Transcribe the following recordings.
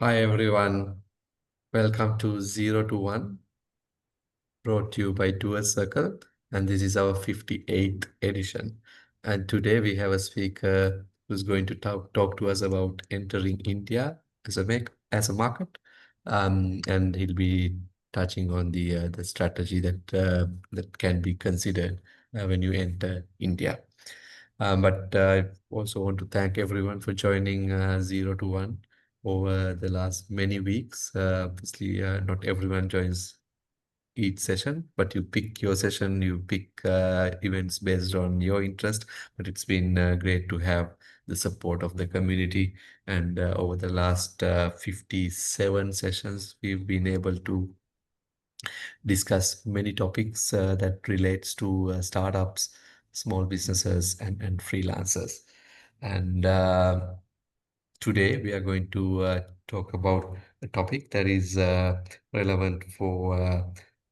Hi everyone, welcome to 0 to 1, brought to you by Doers Circle, and this is our 58th edition. And today we have a speaker who's going to talk to us about entering India as a market, and he'll be touching on the strategy that can be considered when you enter India. But I also want to thank everyone for joining 0 to 1 over the last many weeks. Obviously, not everyone joins each session, but you pick your session, you pick events based on your interest. But it's been great to have the support of the community. And over the last 57 sessions, we've been able to discuss many topics that relates to startups, small businesses, and freelancers. And today we are going to talk about a topic that is relevant for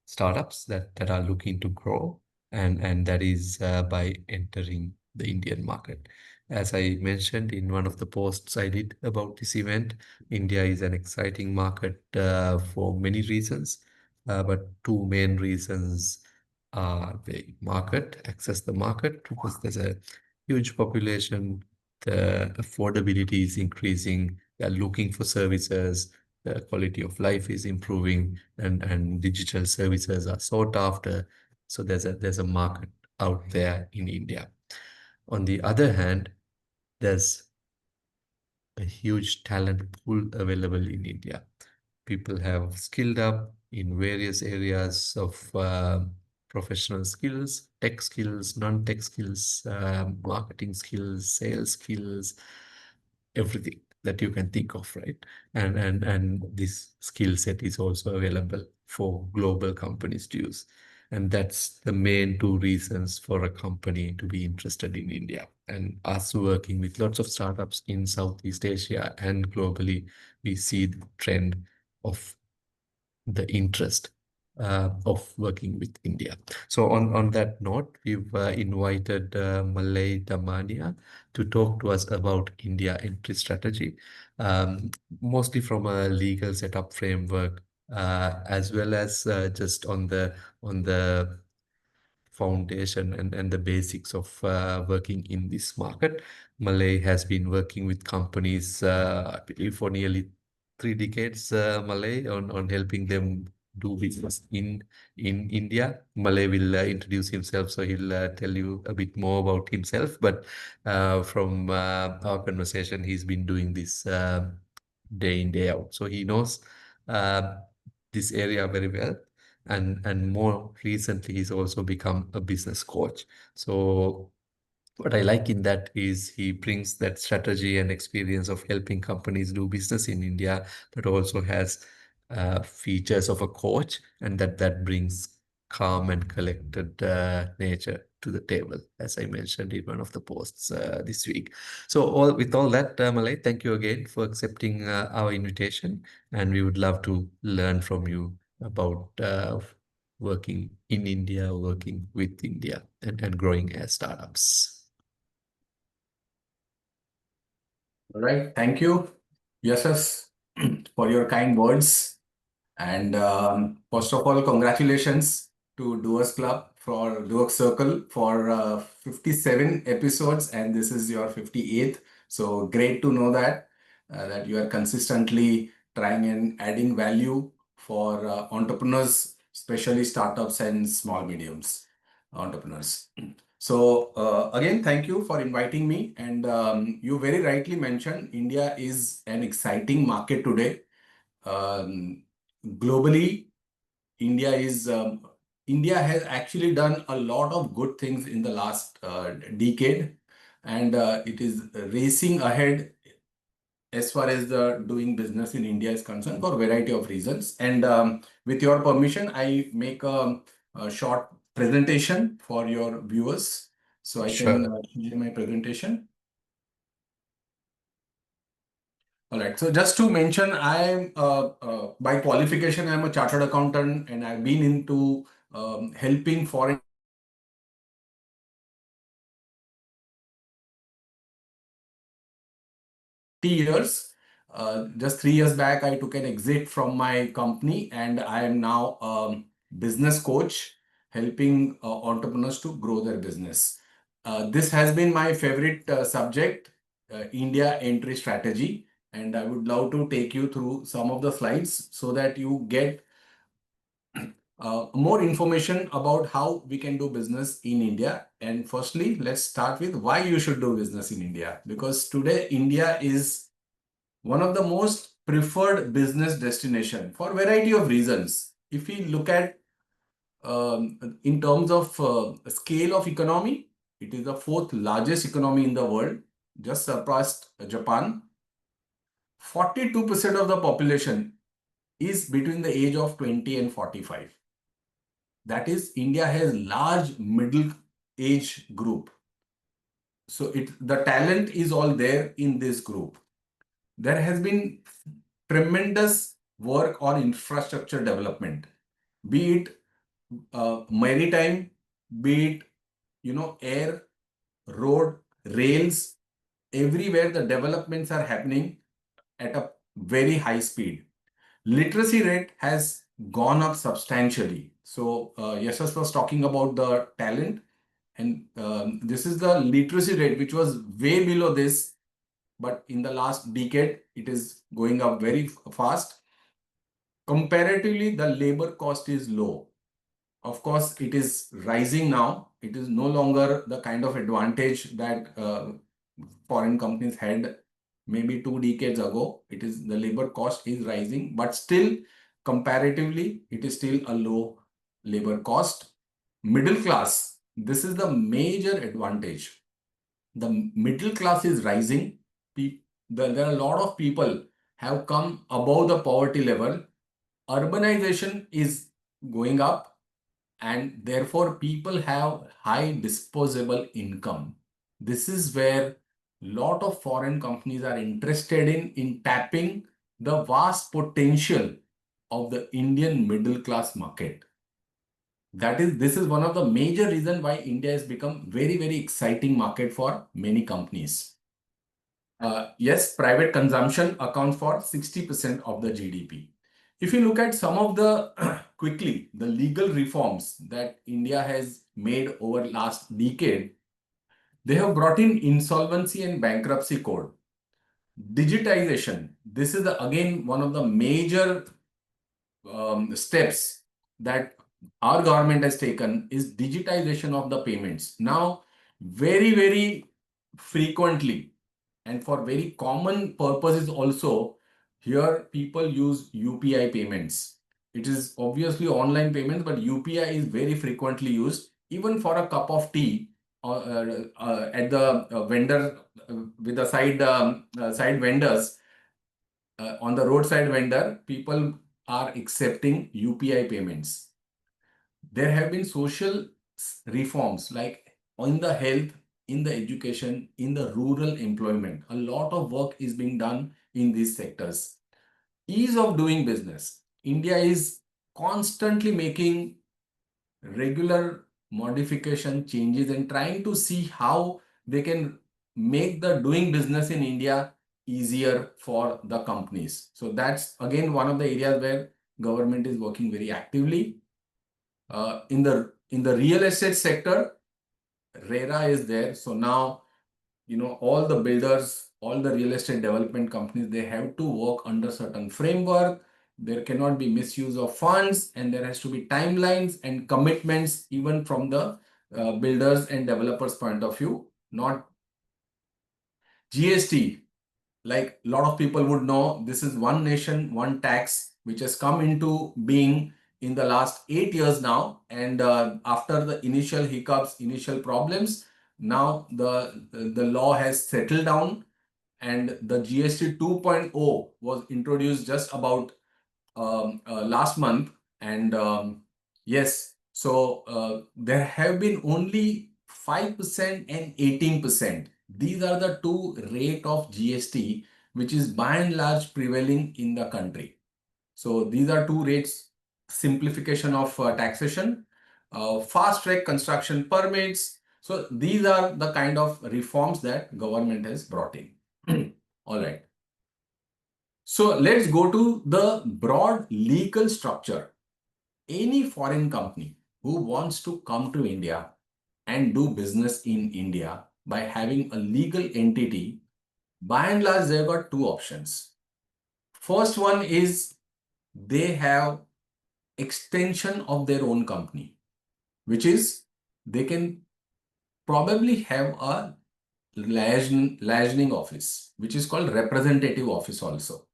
startups that are looking to grow, and that is by entering the Indian market. As I mentioned in one of the posts I did about this event, India is an exciting market for many reasons, but two main reasons are the market, access the market, because there's a huge population, the affordability is increasing, they're looking for services, the quality of life is improving, and digital services are sought after. So there's a market out there in India. On the other hand, there's a huge talent pool available in India. People have skilled up in various areas of professional skills, tech skills, non-tech skills, marketing skills, sales skills, everything that you can think of, right? And this skill set is also available for global companies to use. And that's the main two reasons for a company to be interested in India. And us working with lots of startups in Southeast Asia and globally, we see the trend of the interest of working with India. So on that note, we've invited Malay Damania to talk to us about India entry strategy, um, mostly from a legal setup framework, as well as just on the foundation and the basics of working in this market. Malay has been working with companies, I believe, for nearly 3 decades, Malay, on helping them do business in India. Malay will introduce himself, so he'll tell you a bit more about himself. But from our conversation, he's been doing this day in, day out. So he knows uh, this area very well, and more recently he's also become a business coach. So what I like in that is he brings that strategy and experience of helping companies do business in India, but also has features of a coach, and that brings calm and collected nature to the table, as I mentioned in one of the posts this week. So with all that, Malay, thank you again for accepting our invitation, and we would love to learn from you about working in India, working with India, and growing as startups. All right. Thank you, Yashas, for your kind words. And first of all, congratulations to Doers Club for Doers Circle for 57 episodes, and this is your 58th. So great to know that you are consistently trying and adding value for entrepreneurs, especially startups and small mediums entrepreneurs. So again, thank you for inviting me. And you very rightly mentioned India is an exciting market today. Um, Globally, India is India has actually done a lot of good things in the last decade, and it is racing ahead as far as the doing business in India is concerned for a variety of reasons. And with your permission, I make a short presentation for your viewers, so I can Sure. share my presentation. All right. So just to mention, I'm by qualification, I'm a chartered accountant, and I've been into helping foreign years. Just 3 years back, I took an exit from my company, and I am now a business coach helping entrepreneurs to grow their business. This has been my favorite subject, India entry strategy, and I would love to take you through some of the slides so that you get more information about how we can do business in India. And firstly, let's start with why you should do business in India. Because today, India is one of the most preferred business destination for a variety of reasons. If we look at in terms of scale of economy, it is the fourth largest economy in the world, just surpassed Japan. 42% of the population is between the age of 20 and 45. That is, India has large middle age group. So the talent is all there in this group. There has been tremendous work on infrastructure development, be it maritime, be it air, road, rails. Everywhere the developments are happening at a very high speed. Literacy rate has gone up substantially. So Yashas was talking about the talent, and this is the literacy rate, which was way below this, but in the last decade, it is going up very fast. Comparatively, the labor cost is low. Of course, it is rising now. It is no longer the kind of advantage that foreign companies had maybe 2 decades ago. It is the labor cost is rising, but still, comparatively, it is still a low labor cost. Middle class, this is the major advantage. The middle class is rising. There are a lot of people have come above the poverty level. Urbanization is going up, and therefore people have high disposable income. This is where a lot of foreign companies are interested in tapping the vast potential of the Indian middle class market. This is one of the major reasons why India has become very, very exciting market for many companies. Yes, private consumption accounts for 60% of the GDP. If you look at some of the the legal reforms that India has made over last decade, they have brought in insolvency and bankruptcy code. Digitization. This is again one of the major steps that our government has taken is digitization of the payments. Now, very, very frequently and for very common purposes also, here people use UPI payments. It is obviously online payments, but UPI is very frequently used. Even for a cup of tea at the vendor with the side vendors, on the roadside vendor, people are accepting UPI payments. There have been social reforms like on the health, in the education, in the rural employment. A lot of work is being done in these sectors. Ease of doing business. India is constantly making regular modification changes and trying to see how they can make the doing business in India easier for the companies. So that's again one of the areas where government is working very actively. In the real estate sector, RERA is there. So now, all the builders, all the real estate development companies, they have to work under certain framework. There cannot be misuse of funds, and there has to be timelines and commitments even from the builders and developers point of view. Not GST, like a lot of people would know, this is one nation, one tax, which has come into being in the last 8 years now. And after the initial hiccups, initial problems, now the law has settled down, and the GST 2.0 was introduced just about last month. And yes, so there have been only 5% and 18%. These are the two rate of GST, which is by and large prevailing in the country. So these are two rates: simplification of taxation, fast track construction permits. So these are the kind of reforms that government has brought in. All right. So let's go to the broad legal structure. Any foreign company who wants to come to India and do business in India by having a legal entity, by and large, they've got two options. First one is they have extension of their own company, which is they can probably have a liaising office, which is called representative office also,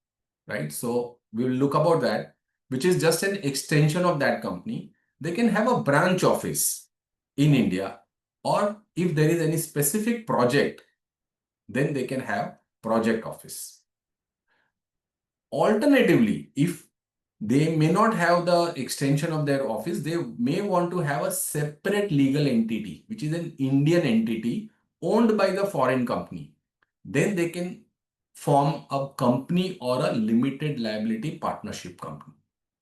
right? So we will look about that, which is just an extension of that company. They can have a branch office in India, or if there is any specific project, then they can have project office. Alternatively, if they may not have the extension of their office, they may want to have a separate legal entity, which is an Indian entity owned by the foreign company. Then they can form a company or a limited liability partnership company,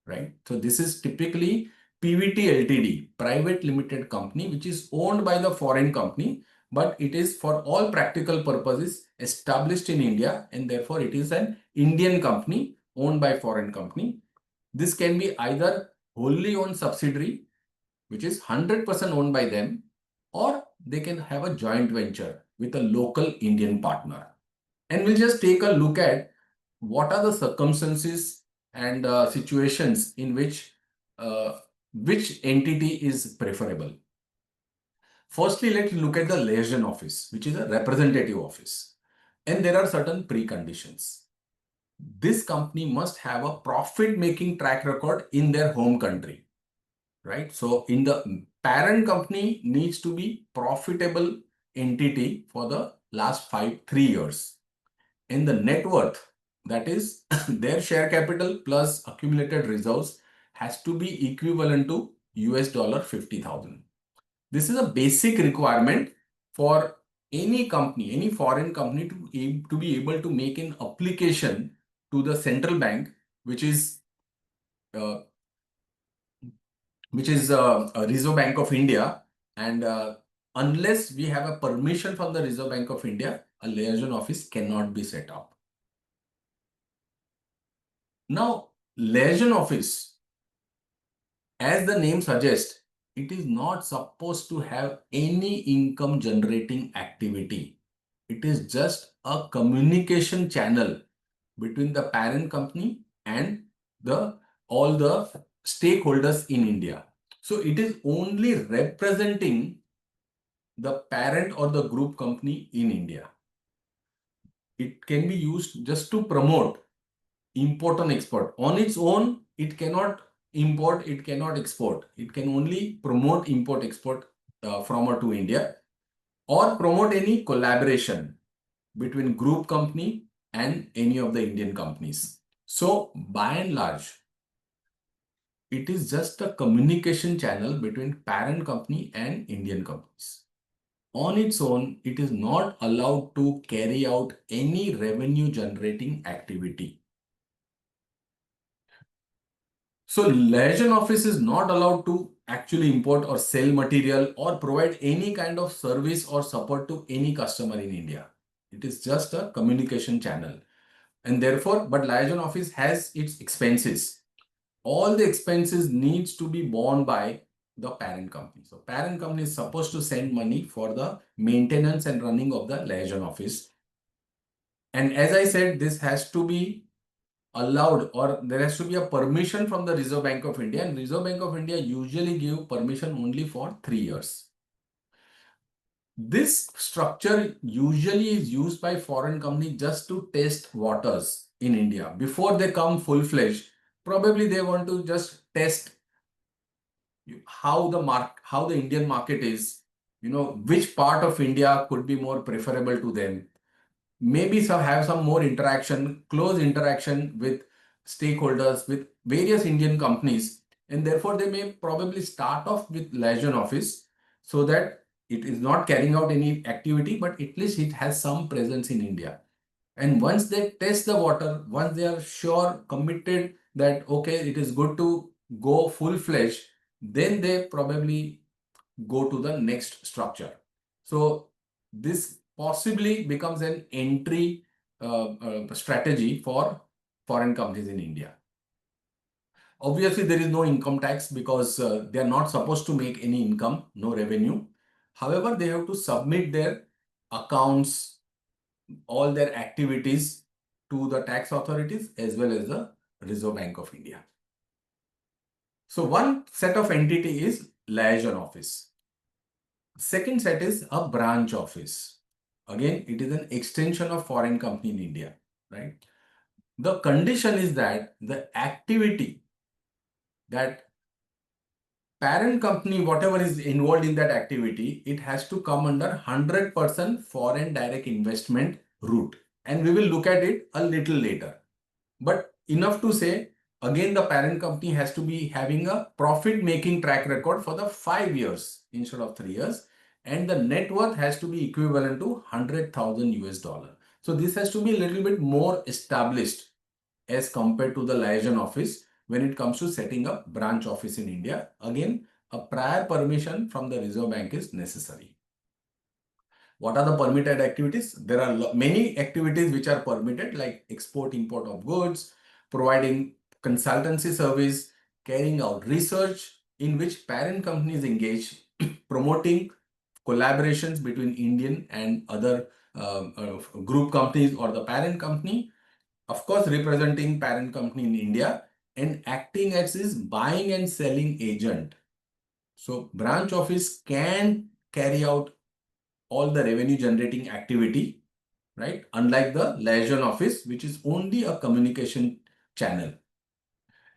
right? So this is typically PVT Ltd, private limited company, which is owned by the foreign company, but it is for all practical purposes established in India, and therefore it is an Indian company owned by foreign company. This can be either wholly owned subsidiary, which is 100% owned by them, or they can have a joint venture with a local Indian partner. And we'll just take a look at what are the circumstances and situations in which entity is preferable. Firstly, let's look at the liaison office, which is a representative office. And there are certain preconditions. This company must have a profit-making track record in their home country, right? So in the parent company needs to be profitable entity for the last 3 years. In the net worth, that is their share capital plus accumulated reserves, has to be equivalent to $50,000. This is a basic requirement for any company, any foreign company to be able to make an application to the central bank, which is uh, Reserve Bank of India. And unless we have a permission from the Reserve Bank of India, a liaison office cannot be set up. Now, liaison office, as the name suggests, it is not supposed to have any income generating activity. It is just a communication channel between the parent company and all the stakeholders in India. So it is only representing the parent or the group company in India. It can be used just to promote import and export. On its own, it cannot import, it cannot export. It can only promote import export from or to India, or promote any collaboration between group company and any of the Indian companies. So by and large, it is just a communication channel between parent company and Indian companies. On its own, it is not allowed to carry out any revenue generating activity. So liaison office is not allowed to actually import or sell material or provide any kind of service or support to any customer in India. It is just a communication channel. And therefore, but liaison office has its expenses. All the expenses needs to be borne by the parent company. So parent company is supposed to send money for the maintenance and running of the liaison office. And as I said, this has to be allowed, or there has to be a permission from the Reserve Bank of India, and Reserve Bank of India usually give permission only for 3 years. This structure usually is used by foreign companies just to test waters in India. Before they come full-fledged, probably they want to just test how the Indian market is, which part of India could be more preferable to them. Maybe have some more close interaction with stakeholders, with various Indian companies, and therefore they may probably start off with liaison office so that it is not carrying out any activity, but at least it has some presence in India. And once they test the water, once they are sure, committed that, okay, it is good to go full-fledged, then they probably go to the next structure. So this possibly becomes an entry strategy for foreign companies in India. Obviously, there is no income tax because they are not supposed to make any income, no revenue. However, they have to submit their accounts, all their activities to the tax authorities as well as the Reserve Bank of India. So one set of entity is liaison office. Second set is a branch office. Again, it is an extension of foreign company in India, right? The condition is that the activity that parent company, whatever is involved in that activity, it has to come under 100% foreign direct investment route. And we will look at it a little later. But enough to say, again, the parent company has to be having a profit-making track record for the 5 years instead of 3 years. And the net worth has to be equivalent to 100,000 US dollar. So this has to be a little bit more established as compared to the liaison office when it comes to setting up branch office in India. Again, a prior permission from the Reserve Bank is necessary. What are the permitted activities? There are many activities which are permitted, like export, import of goods, providing consultancy service, carrying out research in which parent companies engage, promoting collaborations between Indian and other group companies or the parent company, of course, representing parent company in India and acting as his buying and selling agent. So branch office can carry out all the revenue generating activity, right? Unlike the liaison office, which is only a communication channel.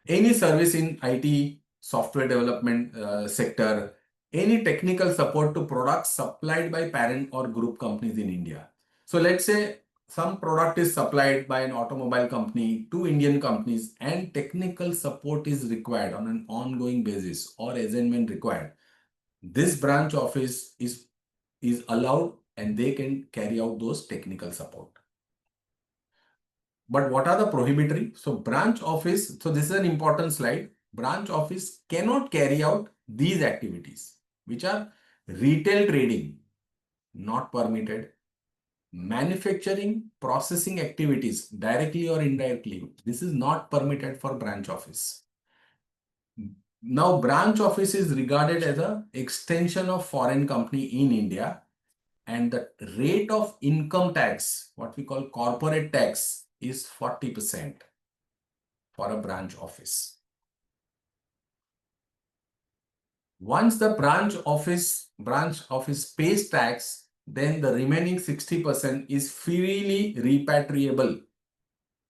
Any service in IT, software development sector, any technical support to products supplied by parent or group companies in India. So let's say some product is supplied by an automobile company to Indian companies and technical support is required on an ongoing basis or assignment required. This branch office is allowed and they can carry out those technical support. But what are the prohibitory? So branch office, so this is an important slide. Branch office cannot carry out these activities, which are retail trading, not permitted, manufacturing, processing activities, directly or indirectly. This is not permitted for branch office. Now, branch office is regarded as an extension of foreign company in India, and the rate of income tax, what we call corporate tax, is 40% for a branch office. Once the branch office pays tax, then the remaining 60% is freely repatriable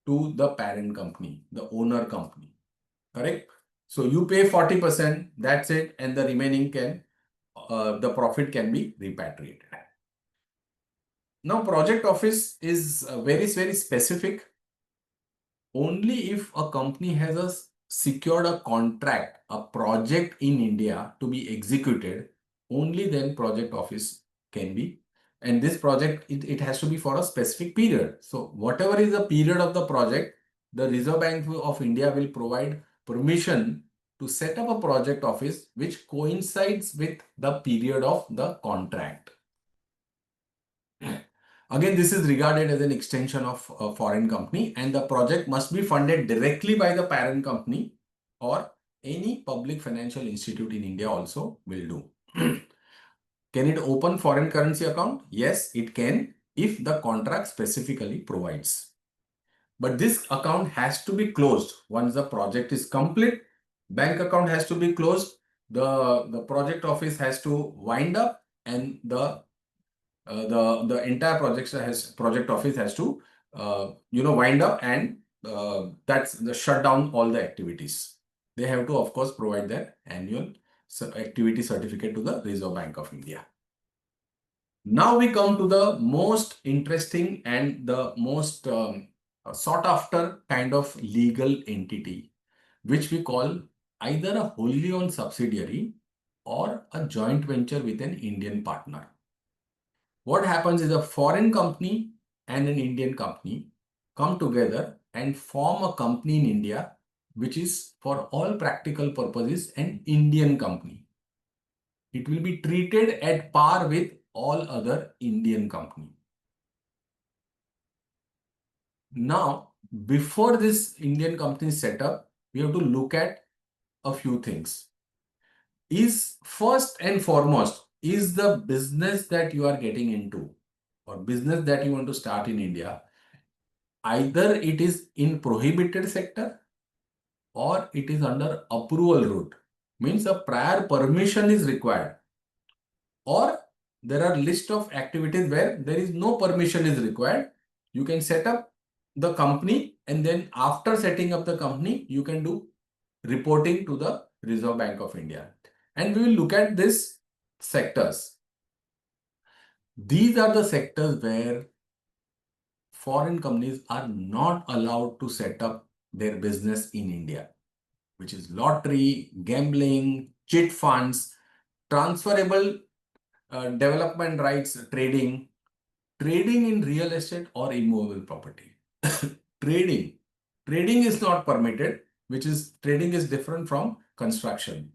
to the parent company, the owner company. Correct? So you pay 40%, that's it, and the remaining the profit can be repatriated. Now, project office is very specific. Only if a company has secured a contract, a project in India to be executed, only then project office can be. And this project, it has to be for a specific period. So whatever is the period of the project, the Reserve Bank of India will provide permission to set up a project office which coincides with the period of the contract. Again, this is regarded as an extension of a foreign company, and the project must be funded directly by the parent company or any public financial institute in India also will do. Can it open foreign currency account? Yes, it can if the contract specifically provides. But this account has to be closed once the project is complete. Bank account has to be closed. The project office has to wind up, and the entire project office has to wind up, and that's the shut down all the activities. They have to, of course, provide their annual activity certificate to the Reserve Bank of India. Now we come to the most interesting and the most sought after kind of legal entity, which we call either a wholly owned subsidiary or a joint venture with an Indian partner. What happens is a foreign company and an Indian company come together and form a company in India, which is for all practical purposes an Indian company. It will be treated at par with all other Indian company. Now, before this Indian company set up, we have to look at a few things. Is first and foremost, is the business that you are getting into or business that you want to start in India, either it is in prohibited sector or it is under approval route, means a prior permission is required, or there are list of activities where there is no permission is required. You can set up the company, and then after setting up the company, you can do reporting to the Reserve Bank of India. And we will look at these sectors. These are the sectors where foreign companies are not allowed to set up their business in India, which is lottery, gambling, chit funds, transferable development rights trading, trading in real estate or immovable property. Trading. Trading is not permitted, which is trading is different from construction.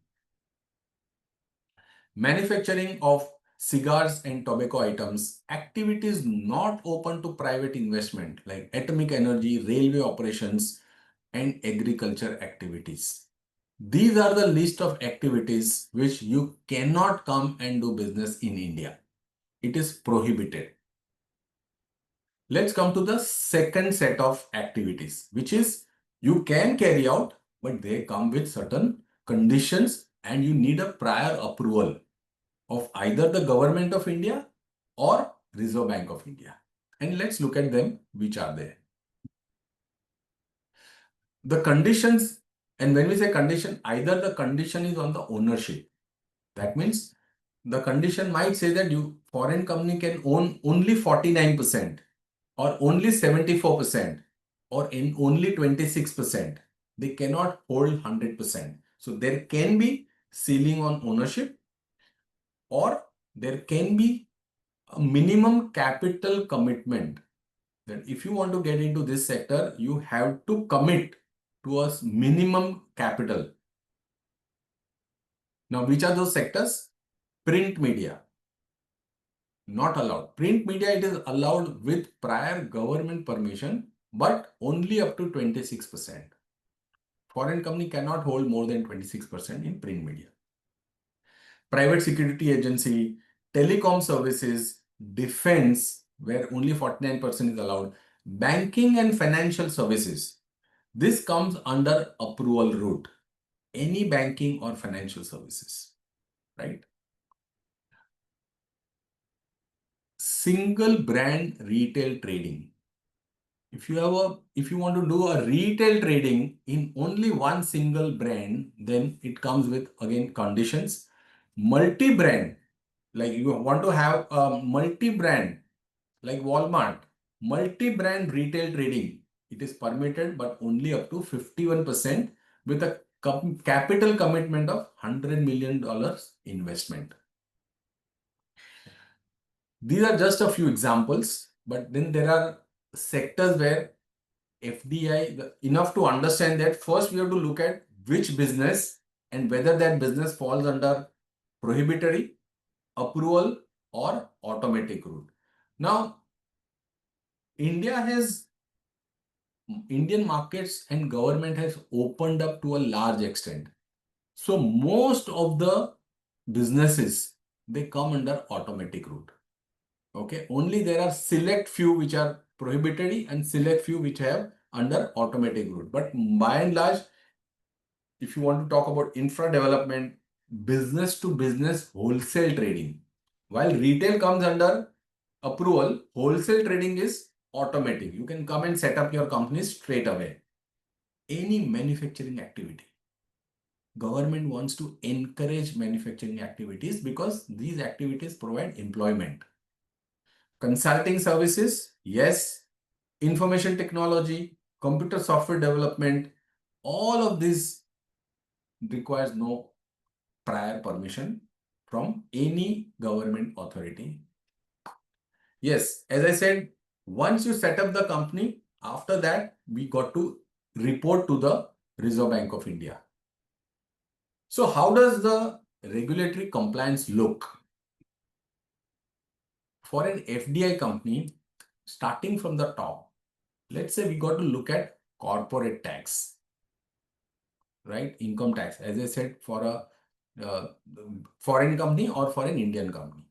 Manufacturing of cigars and tobacco items, activities not open to private investment like atomic energy, railway operations, and agriculture activities. These are the list of activities which you cannot come and do business in India. It is prohibited. Let's come to the second set of activities, which is you can carry out, but they come with certain conditions and you need a prior approval of either the government of India or Reserve Bank of India. And let's look at them, which are there. The conditions, and when we say condition, either the condition is on the ownership. That means the condition might say that you foreign company can own only 49% or only 74% or in only 26%. They cannot hold 100%. So there can be ceiling on ownership, or there can be a minimum capital commitment that if you want to get into this sector, you have to commit to a minimum capital. Now, which are those sectors? Print media, not allowed. Print media, it is allowed with prior government permission, but only up to 26%. Foreign company cannot hold more than 26% in print media. Private security agency, telecom services, defense, where only 49% is allowed, banking and financial services. This comes under approval route. Any banking or financial services, right? Single brand retail trading. If you want to do a retail trading in only one single brand, then it comes with again conditions. Multi-brand, like you want to have a multi-brand like Walmart, multi-brand retail trading. It is permitted, but only up to 51% with a capital commitment of $100 million investment. These are just a few examples, but then there are sectors where FDI, enough to understand that first we have to look at which business and whether that business falls under prohibitory, approval, or automatic route. Now, Indian markets and government has opened up to a large extent. So most of the businesses, they come under automatic route. Okay, only there are select few which are prohibitory and select few which have under automatic route. But by and large, if you want to talk about infra development, business to business wholesale trading, while retail comes under approval, wholesale trading is automatic. You can come and set up your company straight away. Any manufacturing activity. Government wants to encourage manufacturing activities because these activities provide employment. Consulting services, yes. Information technology, computer software development, all of this requires no prior permission from any government authority. Yes, as I said, once you set up the company, after that, we got to report to the Reserve Bank of India. So how does the regulatory compliance look? For an FDI company, starting from the top, let's say we got to look at corporate tax, right? Income tax, as I said, for a foreign company or for an Indian company.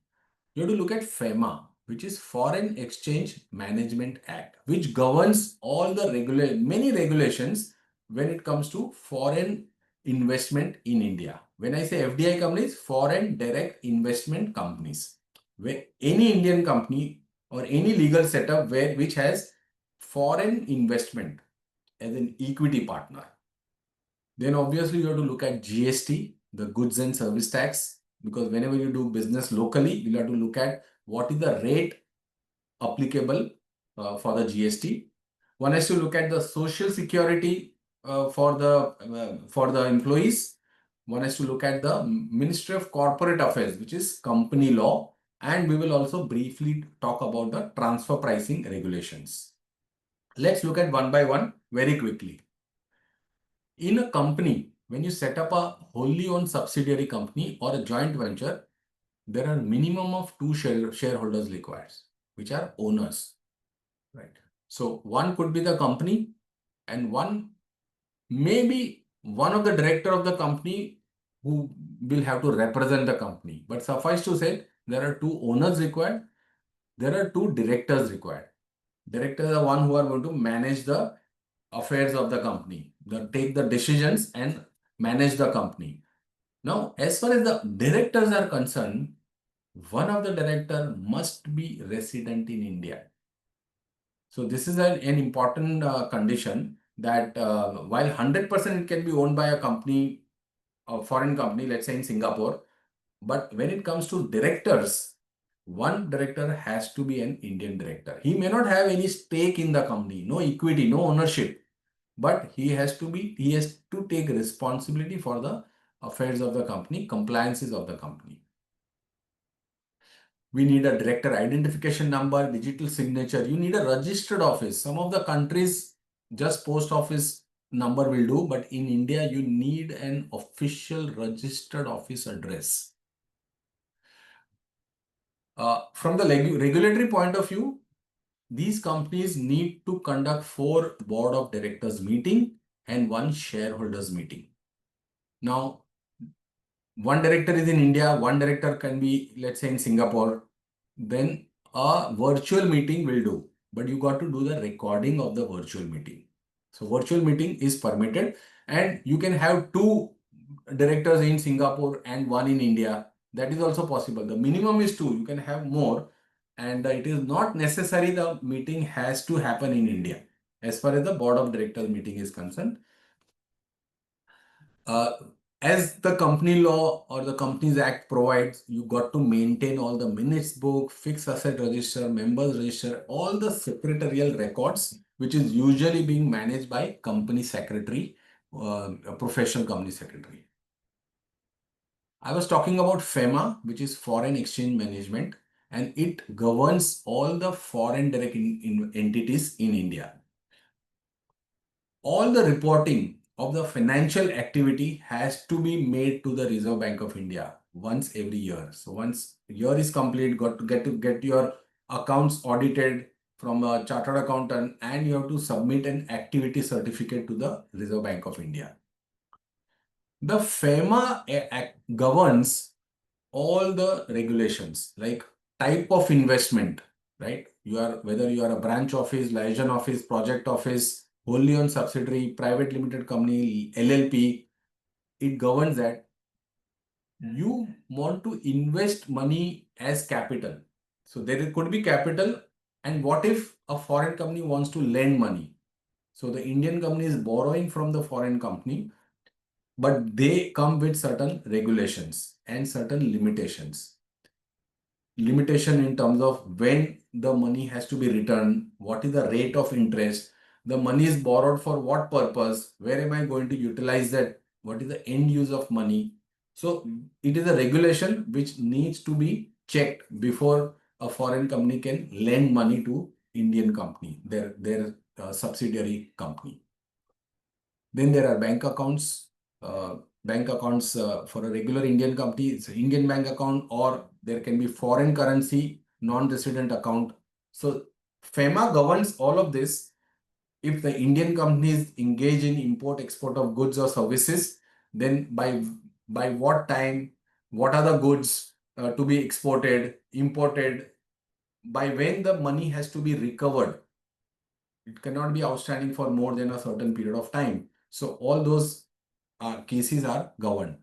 You have to look at FEMA, which is Foreign Exchange Management Act, which governs all the many regulations when it comes to foreign investment in India. When I say FDI companies, foreign direct investment companies, where any Indian company or any legal setup which has foreign investment as an equity partner. Then obviously you have to look at GST, the goods and service tax, because whenever you do business locally, you have to look at what is the rate applicable for the GST. One has to look at the social security for the employees. One has to look at the Ministry of Corporate Affairs, which is company law, and we will also briefly talk about the transfer pricing regulations. Let's look at one by one very quickly. In a company, when you set up a wholly owned subsidiary company or a joint venture, there are minimum of two shareholders required, which are owners, right? So one could be the company and one maybe one of the director of the company who will have to represent the company. But suffice to say, there are two owners required. There are two directors required. Directors are one who are going to manage the affairs of the company, take the decisions and manage the company. Now, as far as the directors are concerned, one of the director must be resident in India. So this is an important condition that while 100% it can be owned by a company, a foreign company, let's say in Singapore, but when it comes to directors, one director has to be an Indian director. He may not have any stake in the company, no equity, no ownership, but he has to take responsibility for the affairs of the company, compliances of the company. We need a director identification number, digital signature. You need a registered office. Some of the countries just post office number will do, but in India you need an official registered office address. From the regulatory point of view, these companies need to conduct 4 board of directors meeting and 1 shareholders meeting. Now, one director is in India, one director can be, let's say, in Singapore. Then a virtual meeting will do, but you got to do the recording of the virtual meeting. So virtual meeting is permitted, and you can have 2 directors in Singapore and 1 in India. That is also possible. The minimum is 2. You can have more, and it is not necessary the meeting has to happen in India as far as the board of directors meeting is concerned. As the company law or the Companies Act provides, you got to maintain all the minutes book, fixed asset register, members register, all the secretarial records, which is usually being managed by company secretary, a professional company secretary. I was talking about FEMA, which is Foreign Exchange Management, and it governs all the foreign direct entities in India. All the reporting of the financial activity has to be made to the Reserve Bank of India once every year. So once year is complete, got to get your accounts audited from a chartered accountant, and you have to submit an activity certificate to the Reserve Bank of India. The FEMA Act governs all the regulations like type of investment, right? Whether you are a branch office, liaison office, project office, wholly owned subsidiary, private limited company, LLP, it governs that you want to invest money as capital. So there could be capital, and what if a foreign company wants to lend money? So the Indian company is borrowing from the foreign company, but they come with certain regulations and certain limitations. Limitation in terms of when the money has to be returned, what is the rate of interest, the money is borrowed for what purpose, where am I going to utilize that, what is the end use of money. So it is a regulation which needs to be checked before a foreign company can lend money to Indian company, their subsidiary company. Then there are bank accounts. For a regular Indian company, it's an Indian bank account, or there can be foreign currency non-resident account. So FEMA governs all of this, if the Indian companies engage in import export of goods or services, then by what time, what are the goods to be exported, imported, by when the money has to be recovered. It cannot be outstanding for more than a certain period of time. So all those cases are governed.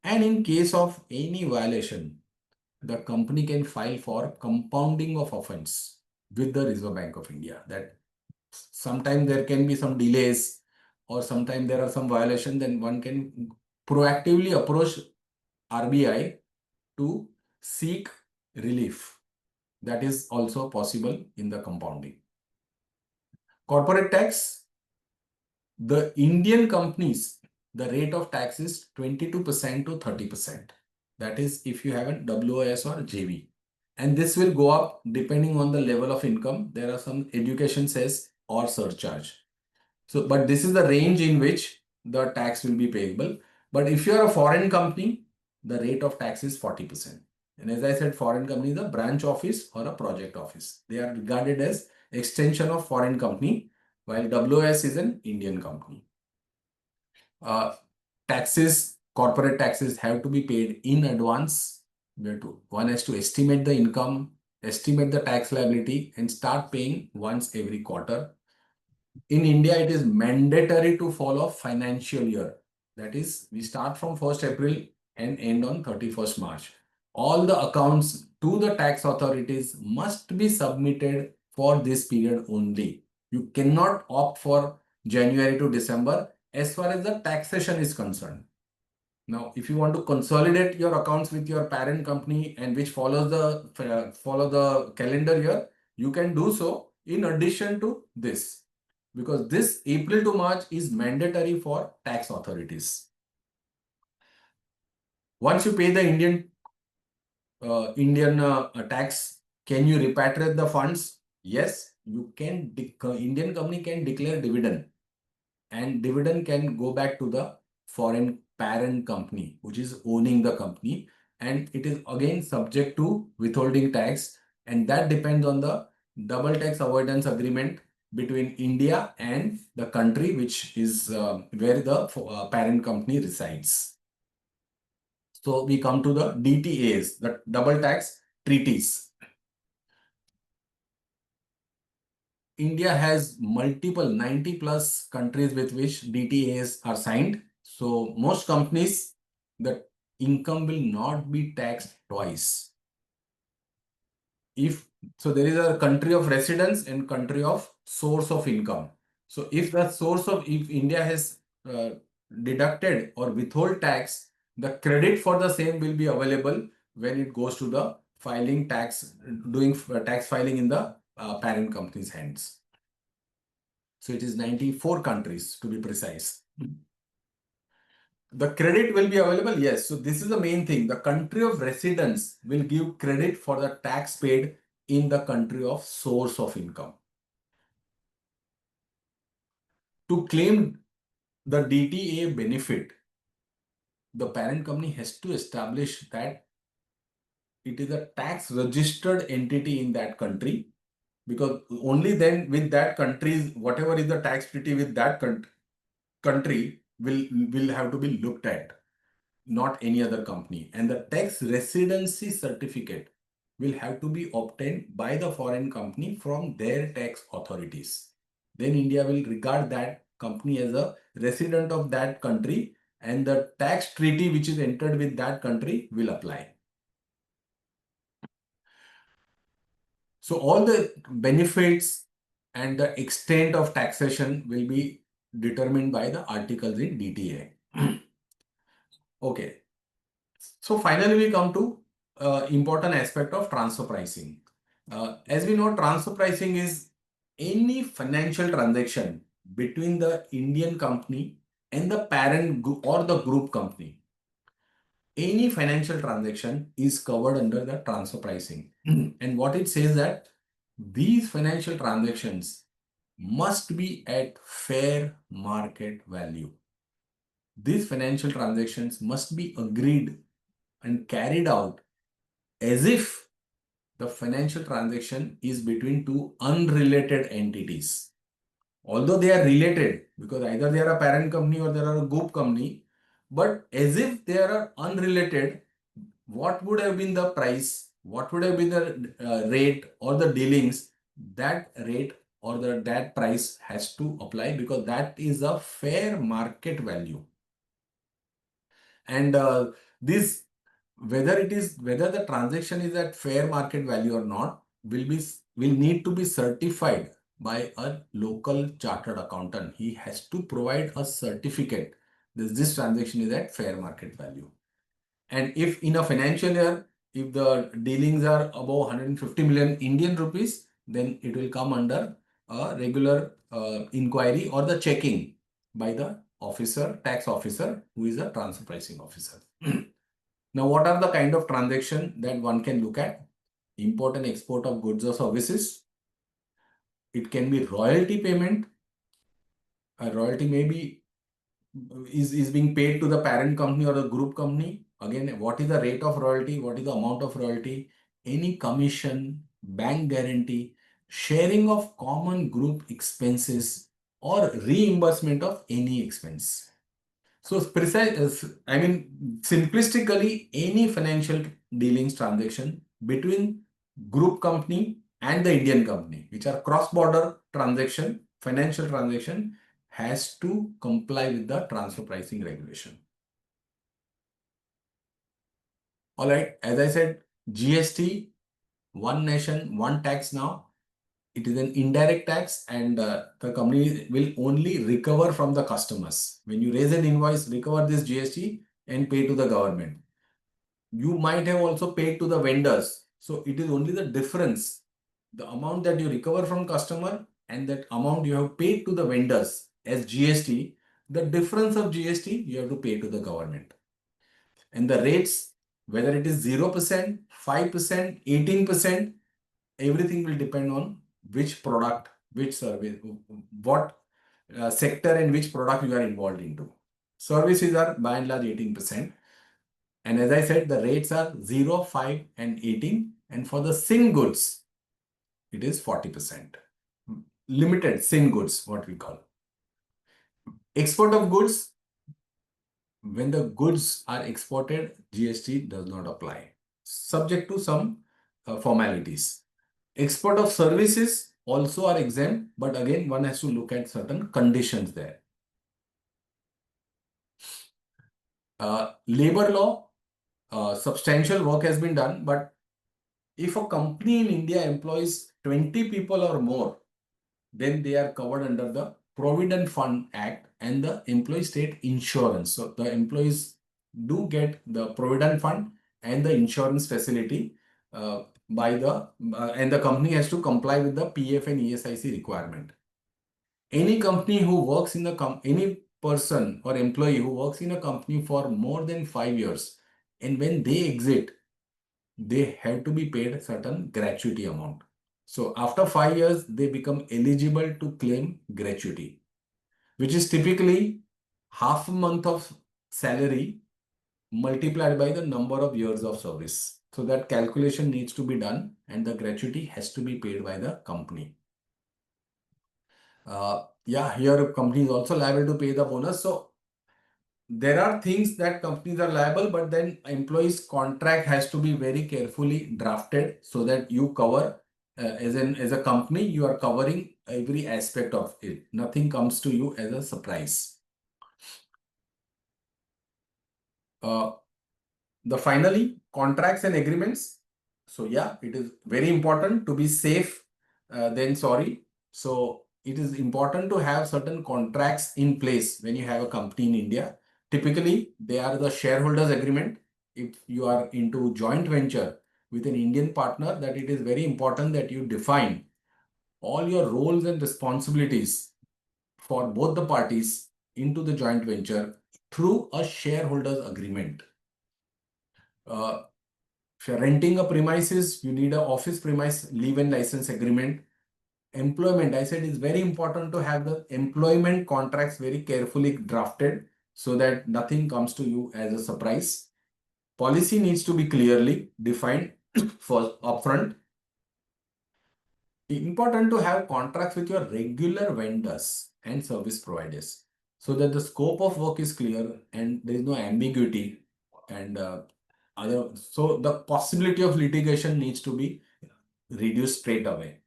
And in case of any violation, the company can file for compounding of offense with the Reserve Bank of India. That sometimes there can be some delays or sometimes there are some violations, then one can proactively approach RBI to seek relief. That is also possible in the compounding. Corporate tax, the Indian companies, the rate of tax is 22% to 30%. That is if you have a WOS or JV. And this will go up depending on the level of income. There are some education cess or surcharge. So, but this is the range in which the tax will be payable. But if you are a foreign company, the rate of tax is 40%. And as I said, foreign company is a branch office or a project office. They are regarded as extension of foreign company, while WOS is an Indian company. Taxes, corporate taxes have to be paid in advance. One has to estimate the income, estimate the tax liability, and start paying once every quarter. In India, it is mandatory to follow financial year. That is, we start from 1st April and end on 31st March. All the accounts to the tax authorities must be submitted for this period only. You cannot opt for January to December as far as the taxation is concerned. Now, if you want to consolidate your accounts with your parent company and which follows the calendar year, you can do so in addition to this, because this April to March is mandatory for tax authorities. Once you pay the Indian tax, can you repatriate the funds? Yes, you can. Indian company can declare dividend, and dividend can go back to the foreign parent company, which is owning the company, and it is again subject to withholding tax, and that depends on the double tax avoidance agreement between India and the country which is where the parent company resides. So we come to the DTAs, the double tax treaties. India has multiple 90 plus countries with which DTAs are signed. So most companies, the income will not be taxed twice. If so, there is a country of residence and country of source of income. So if India has deducted or withhold tax, the credit for the same will be available when it goes to the doing tax filing in the parent company's hands. So it is 94 countries to be precise. The credit will be available, yes. So this is the main thing. The country of residence will give credit for the tax paid in the country of source of income. To claim the DTA benefit, the parent company has to establish that it is a tax registered entity in that country, because only then with that country's, whatever is the tax treaty with that country will have to be looked at, not any other company. And the tax residency certificate will have to be obtained by the foreign company from their tax authorities. Then India will regard that company as a resident of that country, and the tax treaty which is entered with that country will apply. So all the benefits and the extent of taxation will be determined by the articles in DTA. Okay. So finally, we come to important aspect of transfer pricing. As we know, transfer pricing is any financial transaction between the Indian company and the parent group or the group company. Any financial transaction is covered under the transfer pricing. And what it says that these financial transactions must be at fair market value. These financial transactions must be agreed and carried out as if the financial transaction is between two unrelated entities. although they are related, because either they are a parent company or they are a group company, but as if they are unrelated, what would have been the price, what would have been the rate or the dealings, that rate or that price has to apply, because that is a fair market value. And this, whether the transaction is at fair market value or not, will need to be certified by a local chartered accountant. He has to provide a certificate that this transaction is at fair market value. And if in a financial year, if the dealings are above 150 million Indian rupees, then it will come under a regular inquiry or the checking by the officer, tax officer, who is a transfer pricing officer. Now, what are the kind of transaction that one can look at? Import and export of goods or services. It can be royalty payment. A royalty may be is being paid to the parent company or the group company. Again, what is the rate of royalty? What is the amount of royalty? Any commission, bank guarantee, sharing of common group expenses, or reimbursement of any expense. So precise, I mean, simplistically, any financial dealings transaction between group company and the Indian company, which are cross-border transaction, financial transaction, has to comply with the transfer pricing regulation. All right, as I said, GST, one nation, one tax now. It is an indirect tax, and the company will only recover from the customers. When you raise an invoice, recover this GST and pay to the government. You might have also paid to the vendors. So it is only the difference, the amount that you recover from customer and that amount you have paid to the vendors as GST, the difference of GST you have to pay to the government. And the rates, whether it is 0%, 5%, 18%, everything will depend on which product, which service, what sector and which product you are involved into. Services are by and large 18%. And as I said, the rates are 0, 5, and 18. And for the sin goods, it is 40%. Limited sin goods, what we call. Export of goods, when the goods are exported, GST does not apply, subject to some formalities. Export of services also are exempt, but again, one has to look at certain conditions there. Labor law, substantial work has been done, but if a company in India employs 20 people or more, then they are covered under the Provident Fund Act and the Employee State Insurance. So the employees do get the Provident Fund and the insurance facility and the company has to comply with the PF and ESIC requirement. Any company who works in any person or employee who works in a company for more than 5 years, and when they exit, they have to be paid a certain gratuity amount. So after 5 years, they become eligible to claim gratuity, which is typically half a month of salary multiplied by the number of years of service. So that calculation needs to be done and the gratuity has to be paid by the company. Yeah, here company is also liable to pay the bonus. So there are things that companies are liable, but then employees' contract has to be very carefully drafted so that you cover, as a company, you are covering every aspect of it. Nothing comes to you as a surprise. Finally, contracts and agreements. So yeah, it is very important to be safe than sorry. So it is important to have certain contracts in place when you have a company in India. Typically, they are the shareholders agreement. If you are into joint venture with an Indian partner, that it is very important that you define all your roles and responsibilities for both the parties into the joint venture through a shareholders agreement. If you're renting a premises, you need an office premise leave and license agreement. Employment, I said, is very important to have the employment contracts very carefully drafted so that nothing comes to you as a surprise. Policy needs to be clearly defined for upfront. important to have contracts with your regular vendors and service providers so that the scope of work is clear and there is no ambiguity and so the possibility of litigation needs to be reduced straight away.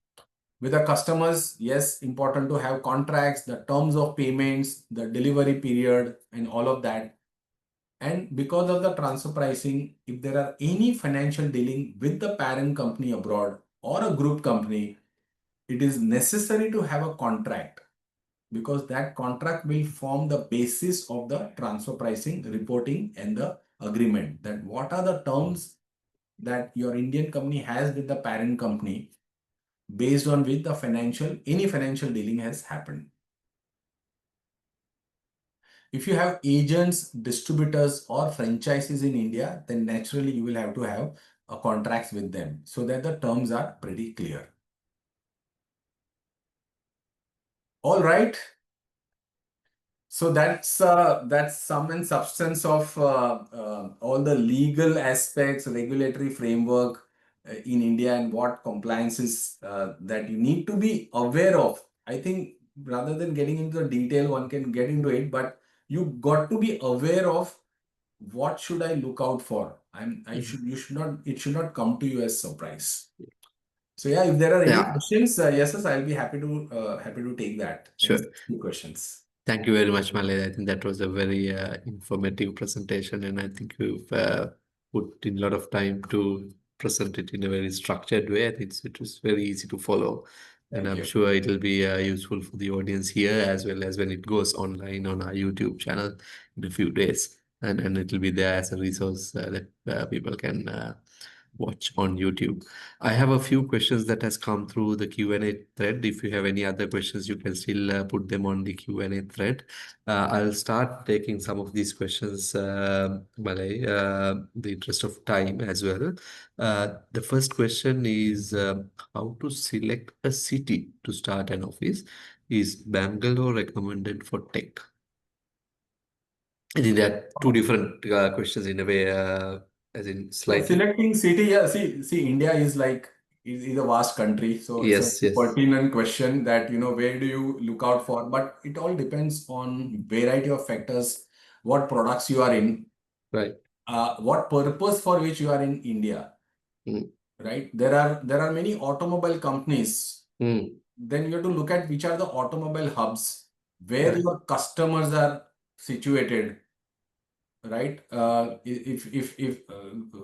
With the customers, yes, important to have contracts, the terms of payments, the delivery period, and all of that. And because of the transfer pricing, if there are any financial dealing with the parent company abroad or a group company, it is necessary to have a contract because that contract will form the basis of the transfer pricing reporting and the agreement. That what are the terms that your Indian company has with the parent company based on which the any financial dealing has happened. If you have agents, distributors, or franchises in India, then naturally you will have to have contracts with them so that the terms are pretty clear. All right. So that's sum and substance of all the legal aspects, regulatory framework in India and what compliances that you need to be aware of. I think rather than getting into the detail, one can get into it, but you got to be aware of what should I look out for. You should not, it should not come to you as surprise. So yeah, if there are any Yeah, questions, yes, I'll be happy to take that and sure. see questions. Thank you very much, Malay. I think that was a very informative presentation, and I think you've put in a lot of time to present it in a very structured way. I think it was very easy to follow, and Thank I'm you. sure it'll be useful for the audience here as well as when it goes online on our YouTube channel in a few days, and it'll be there as a resource that people can watch on YouTube. I have a few questions that has come through the Q&A thread. If you have any other questions, you can still put them on the Q&A thread. I'll start taking some of these questions, Malay, the interest of time as well. The first question is how to select a city to start an office. Is Bangalore recommended for tech? I think there are two different questions in a way, as in So slightly. selecting city, yeah, see, India is like is a vast country, so it's a Yes, yes, pertinent question that where do you look out for? But it all depends on variety of factors, what products you are in, right. what purpose for which you are in India, Mm, right? There are many automobile companies. mm, Then you have to look at which are the automobile hubs where right. your customers are situated, right? If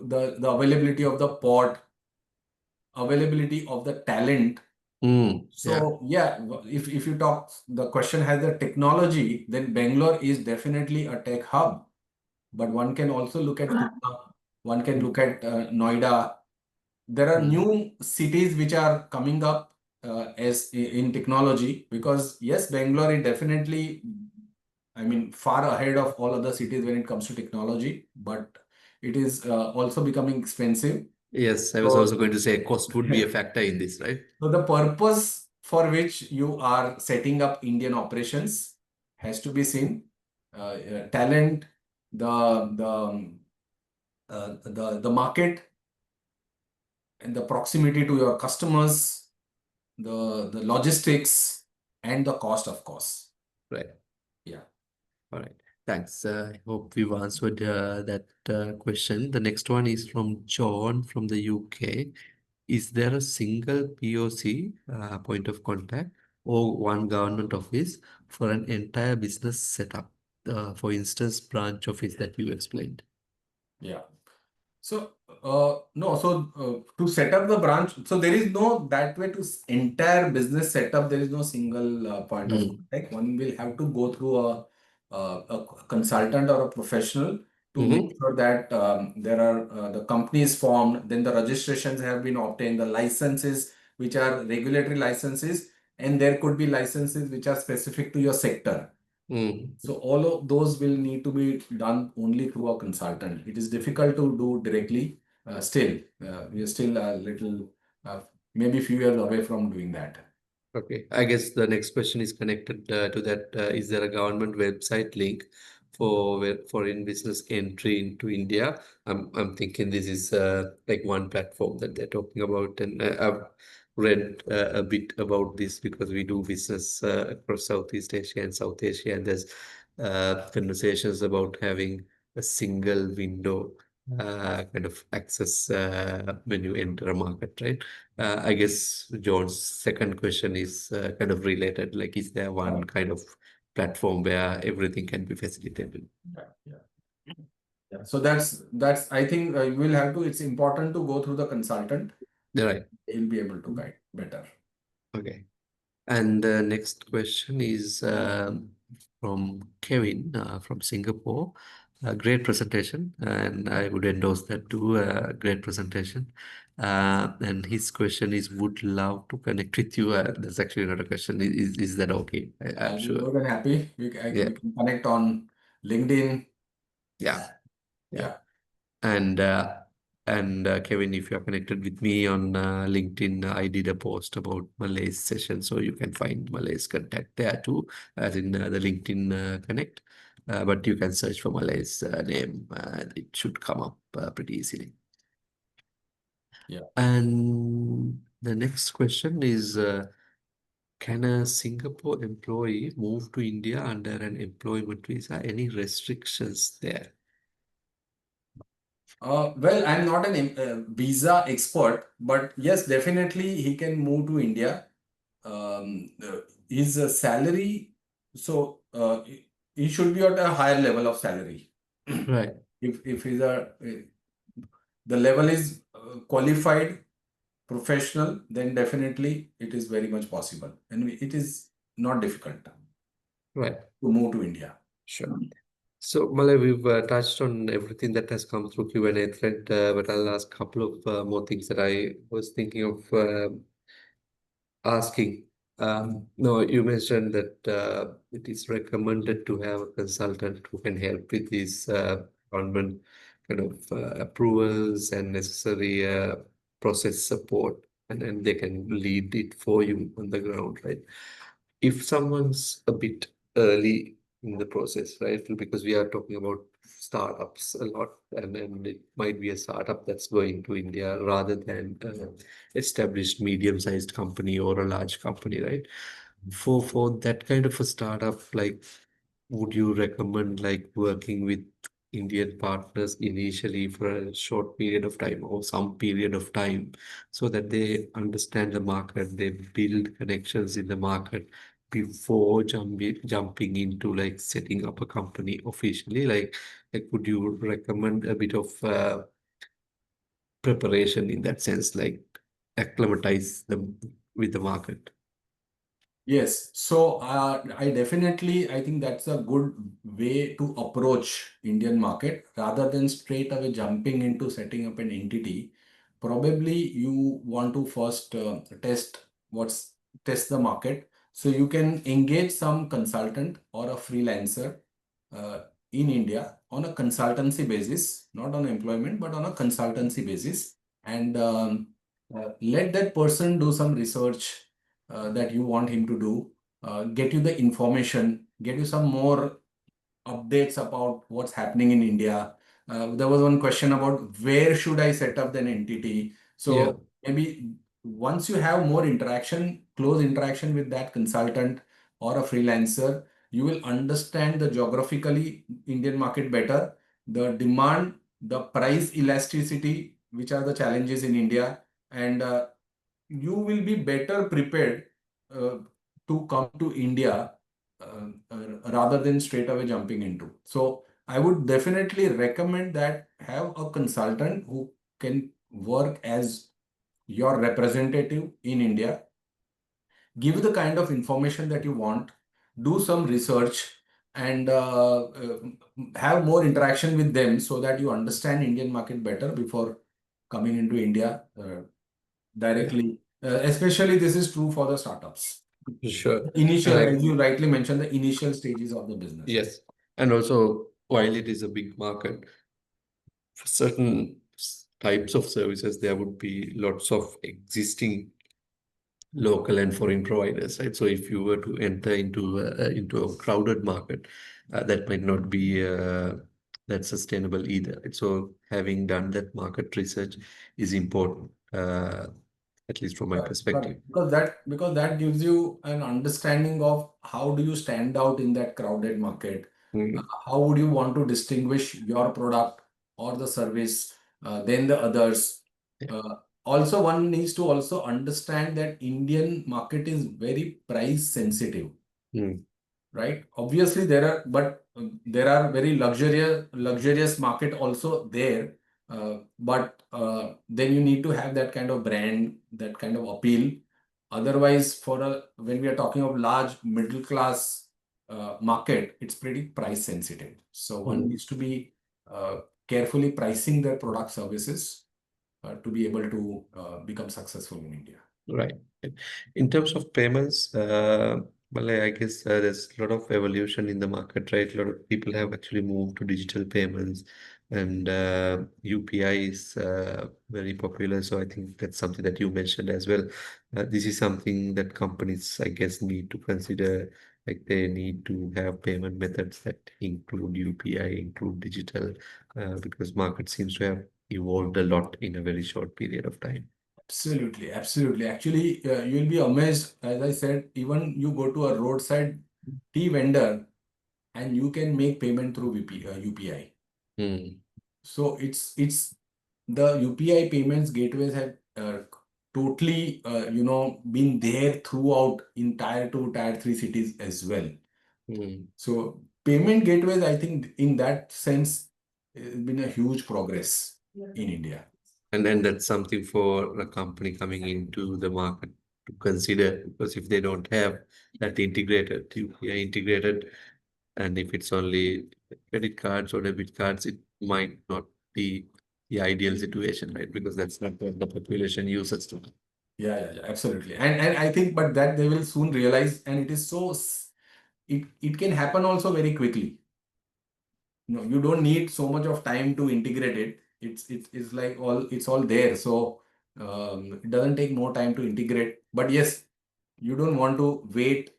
the availability of the port, availability of the talent. Yeah, So yeah, if you talk, the question has the technology, then Bangalore is definitely a tech hub. But one can also look at Pune, one can look at Noida. There are mm, new cities which are coming up in technology because yes, Bangalore is definitely, I mean, far ahead of all other cities when it comes to technology, but it is also becoming expensive. yes. I was So, also going to say cost would be a factor in this, right? so the purpose for which you are setting up Indian operations has to be seen. Talent, the the market, and the proximity to your customers, the logistics, and the cost, of course. Right. Yeah. All right. Thanks. I hope we've answered that question. The next one is from John from the UK. Is there a single POC, point of contact, or one government office for an entire business setup? For instance, branch office that you explained. Yeah. So, no, so to set up the branch, so there is no that way to entire business setup, there is no single point of Mm. contact. One will have to go through a consultant or a professional to make Mm-hmm. sure that there are the companies formed, then the registrations have been obtained, the licenses, which are regulatory licenses, and there could be licenses which are specific to your sector. Mm. So all of those will need to be done only through a consultant. It is difficult to do directly. Still, we are still a little, maybe few years away from doing that. Okay, I guess the next question is connected to that. Is there a government website link for foreign business entry into India? I'm thinking this is like one platform that they're talking about, and read a bit about this because we do business across Southeast Asia and South Asia, and there's conversations about having a single window kind of access when you enter a market, right? I guess John's second question is kind of related. Like, is there one Correct. kind of platform where everything can be facilitated? Yeah, yeah. Yeah. So that's I think you will have to. It's important to go through the consultant. Right. He'll be able to guide better. Okay. And the next question is from Kevin from Singapore. Great presentation, and I would endorse that too. Great presentation. And his question is, would love to connect with you. That's actually not a question. Is that okay? I'm I'll be sure. more than happy. Yeah, We can connect on LinkedIn. yeah, yeah. Yeah. And Kevin, if you're connected with me on LinkedIn, I did a post about Malay's session, so you can find Malay's contact there too, as in the LinkedIn connect. But you can search for Malay's name, and it should come up pretty easily. Yeah. And the next question is, can a Singapore employee move to India under an employment visa? Any restrictions there? Well, I'm not an visa expert, but yes, definitely he can move to India. His salary, so he should be at a higher level of salary. Right. If he's the level is qualified professional, then definitely it is very much possible, and it is not difficult to Right. move to India. Sure. So, Malay, we've touched on everything that has come through Q&A thread, but I'll ask a couple of more things that I was thinking of asking. No, you mentioned that it is recommended to have a consultant who can help with these government kind of approvals and necessary process support, and then they can lead it for you on the ground, right? If someone's a bit early in the process, right? Because we are talking about startups a lot, and it might be a startup that's going to India rather than established medium-sized company or a large company, right? For that kind of a startup, like, would you recommend like working with Indian partners initially for a short period of time or some period of time so that they understand the market, they build connections in the market before jumping into like setting up a company officially? Like would you recommend a bit of preparation in that sense, like acclimatize them with the market? Yes, so I think that's a good way to approach Indian market rather than straight away jumping into setting up an entity. Probably you want to first what's test the market. So you can engage some consultant or a freelancer uh, in India on a consultancy basis, not on employment, but on a consultancy basis, and let that person do some research that you want him to do, get you the information, get you some more updates about what's happening in India. There was one question about where should I set up an entity. Yeah, So maybe once you have more interaction, close interaction with that consultant or a freelancer, you will understand the geographically Indian market better, the demand, the price elasticity, which are the challenges in India, and you will be better prepared uh, to come to India rather than straight away jumping into. So I would definitely recommend that have a consultant who can work as your representative in India, give the kind of information that you want, do some research, and have more interaction with them so that you understand Indian market better before coming into India yeah, directly. Especially this is true for the startups. sure. And Initial, like, as you rightly mentioned, the initial stages of the business. yes. And also, while it is a big market, for certain types of services, there would be lots of existing local and foreign providers, right? So if you were to enter into a crowded market, that might not be that sustainable either, right? So having done that market research is important. at least from my Correct. perspective. Because that gives you an understanding of how do you stand out in that crowded market. Mm, How would you want to distinguish your product or the service than the others? yeah. Uh, Also, one needs to also understand that Indian market is very price sensitive, Mm, right? Obviously, there are very luxurious market also there, but then you need to have that kind of brand, that kind of appeal. Otherwise, when we are talking of large middle class market, it's pretty price sensitive. So one mm. needs to be carefully pricing their product services to be able to become successful in India. Right. In terms of payments, well, I guess there's a lot of evolution in the market, right? A lot of people have actually moved to digital payments, and UPI is very popular. So I think that's something that you mentioned as well. This is something that companies, I guess, need to consider. Like they need to have payment methods that include UPI, include digital, because market seems to have evolved a lot in a very short period of time. Absolutely, absolutely. Actually, you'll be amazed. As I said, even you go to a roadside tea vendor and you can make payment through UPI. Mm, So it's the UPI payments gateways have totally been there throughout in tier 2, tier 3 cities as well. mm. So payment gateways, I think in that sense, has been a huge progress in India. And then that's something for a company coming into the market to consider, because if they don't have that integrated, UPI integrated, and if it's only credit cards or debit cards, it might not be the ideal situation, right? Because that's not what the population uses to. Yeah, absolutely. And I think, but that they will soon realize, and it is it can happen also very quickly. No, you don't need so much of time to integrate it. It's like it's all there. So it doesn't take more time to integrate. But yes, you don't want to wait,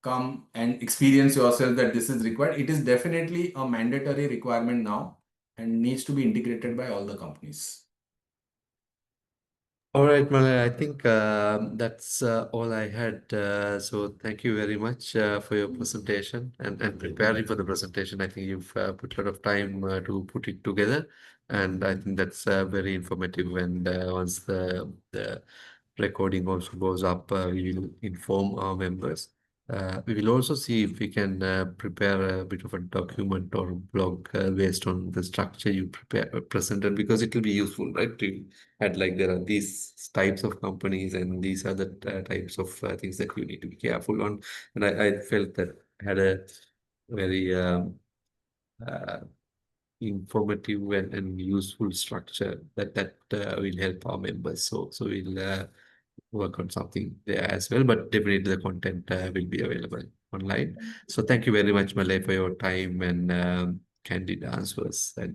come and experience yourself that this is required. It is definitely a mandatory requirement now and needs to be integrated by all the companies. All right, Malay, I think that's all I had. So thank you very much for your presentation and preparing for the presentation. I think you've put a lot of time to put it together, and I think that's very informative. And once the recording also goes up, we will inform our members. We will also see if we can prepare a bit of a document or blog based on the structure you presented, because it will be useful, right? To add like there are these types of companies and these are the types of things that you need to be careful on. And I felt that had a very uh, informative and useful structure that will help our members. So we'll work on something there as well, but definitely the content will be available online. So thank you very much, Malay, for your time and candid answers and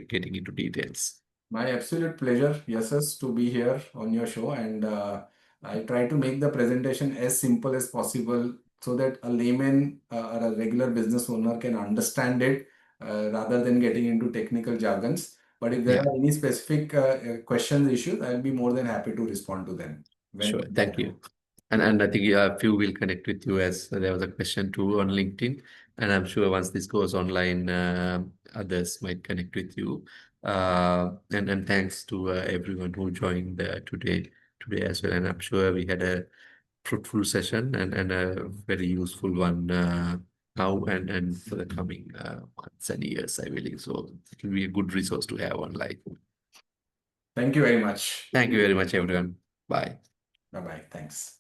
getting into details. My absolute pleasure, yes, to be here on your show. And I try to make the presentation as simple as possible so that a layman or a regular business owner can understand it rather than getting into technical jargons. But if there Yeah, are any specific questions, issues, I'll be more than happy to respond to them when sure. we Thank can. you. And I think a few will connect with you, as there was a question too on LinkedIn. And I'm sure once this goes online, others might connect with you. And thanks to everyone who joined today as well. And I'm sure we had a fruitful session and a very useful one now and for the coming months and years, I believe. So it will be a good resource to have online. Thank you very much. Thank you very much, everyone. Bye. Bye bye. Thanks.